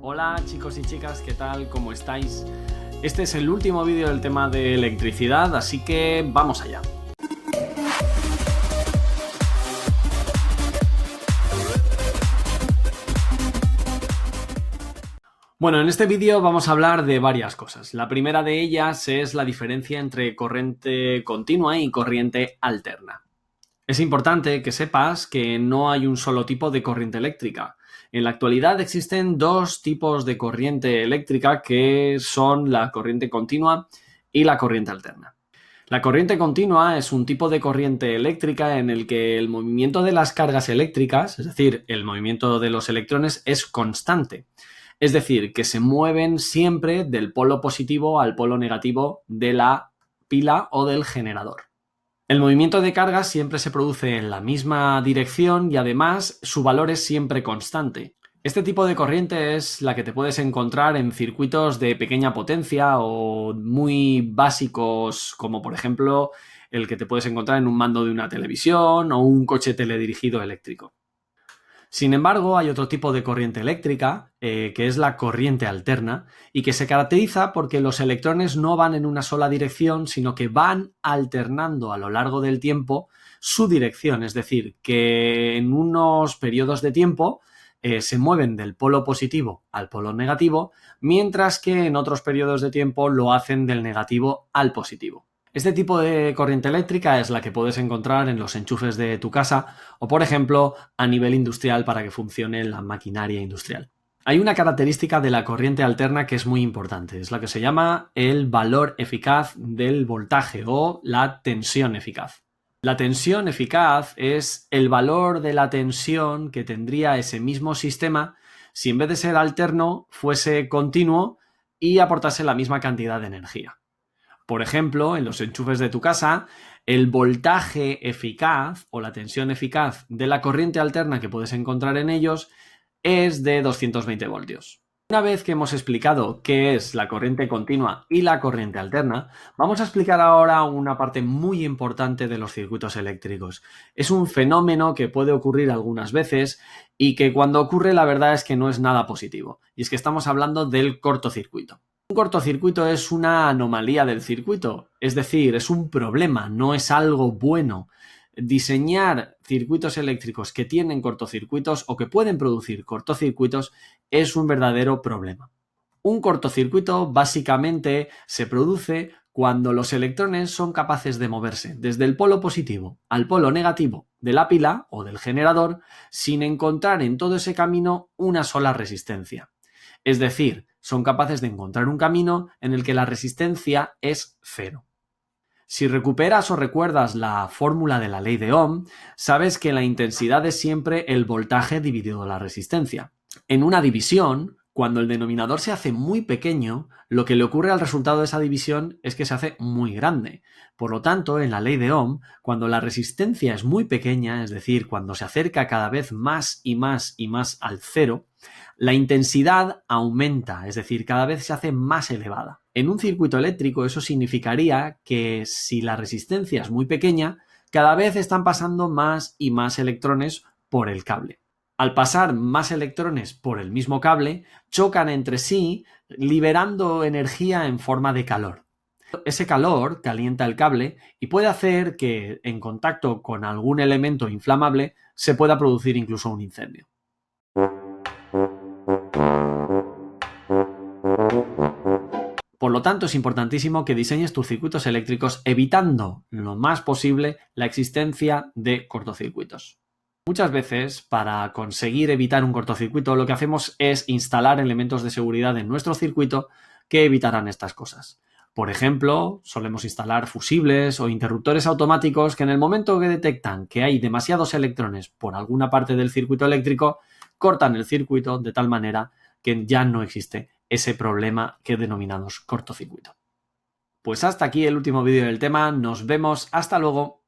Hola chicos y chicas, ¿qué tal? ¿Cómo estáis? Este es el último vídeo del tema de electricidad, así que vamos allá. Bueno, en este vídeo vamos a hablar de varias cosas. La primera de ellas es la diferencia entre corriente continua y corriente alterna. Es importante que sepas que no hay un solo tipo de corriente eléctrica. En la actualidad existen dos tipos de corriente eléctrica que son la corriente continua y la corriente alterna. La corriente continua es un tipo de corriente eléctrica en el que el movimiento de las cargas eléctricas, es decir, el movimiento de los electrones, es constante. Es decir, que se mueven siempre del polo positivo al polo negativo de la pila o del generador. El movimiento de cargas siempre se produce en la misma dirección y además su valor es siempre constante. Este tipo de corriente es la que te puedes encontrar en circuitos de pequeña potencia o muy básicos, como por ejemplo el que te puedes encontrar en un mando de una televisión o un coche teledirigido eléctrico. Sin embargo, hay otro tipo de corriente eléctrica, que es la corriente alterna, y que se caracteriza porque los electrones no van en una sola dirección, sino que van alternando a lo largo del tiempo su dirección, es decir, que en unos periodos de tiempo se mueven del polo positivo al polo negativo, mientras que en otros periodos de tiempo lo hacen del negativo al positivo. Este tipo de corriente eléctrica es la que puedes encontrar en los enchufes de tu casa o, por ejemplo, a nivel industrial para que funcione la maquinaria industrial. Hay una característica de la corriente alterna que es muy importante, es la que se llama el valor eficaz del voltaje o la tensión eficaz. La tensión eficaz es el valor de la tensión que tendría ese mismo sistema si en vez de ser alterno fuese continuo y aportase la misma cantidad de energía. Por ejemplo, en los enchufes de tu casa, el voltaje eficaz o la tensión eficaz de la corriente alterna que puedes encontrar en ellos es de 220 voltios. Una vez que hemos explicado qué es la corriente continua y la corriente alterna, vamos a explicar ahora una parte muy importante de los circuitos eléctricos. Es un fenómeno que puede ocurrir algunas veces y que cuando ocurre la verdad es que no es nada positivo. Y es que estamos hablando del cortocircuito. Un cortocircuito es una anomalía del circuito, es decir, es un problema, no es algo bueno. Diseñar circuitos eléctricos que tienen cortocircuitos o que pueden producir cortocircuitos es un verdadero problema. Un cortocircuito básicamente se produce cuando los electrones son capaces de moverse desde el polo positivo al polo negativo de la pila o del generador sin encontrar en todo ese camino una sola resistencia. Es decir, son capaces de encontrar un camino en el que la resistencia es cero. Si recuperas o recuerdas la fórmula de la ley de Ohm, sabes que la intensidad es siempre el voltaje dividido la resistencia. En una división, cuando el denominador se hace muy pequeño, lo que le ocurre al resultado de esa división es que se hace muy grande. Por lo tanto, en la ley de Ohm, cuando la resistencia es muy pequeña, es decir, cuando se acerca cada vez más y más y más al cero, la intensidad aumenta, es decir, cada vez se hace más elevada. En un circuito eléctrico eso significaría que si la resistencia es muy pequeña, cada vez están pasando más y más electrones por el cable. Al pasar más electrones por el mismo cable, chocan entre sí, liberando energía en forma de calor. Ese calor calienta el cable y puede hacer que, en contacto con algún elemento inflamable, se pueda producir incluso un incendio. Por lo tanto, es importantísimo que diseñes tus circuitos eléctricos evitando lo más posible la existencia de cortocircuitos. Muchas veces, para conseguir evitar un cortocircuito, lo que hacemos es instalar elementos de seguridad en nuestro circuito que evitarán estas cosas. Por ejemplo, solemos instalar fusibles o interruptores automáticos que en el momento que detectan que hay demasiados electrones por alguna parte del circuito eléctrico, cortan el circuito de tal manera que ya no existe ese problema que denominamos cortocircuito. Pues hasta aquí el último vídeo del tema, nos vemos, hasta luego.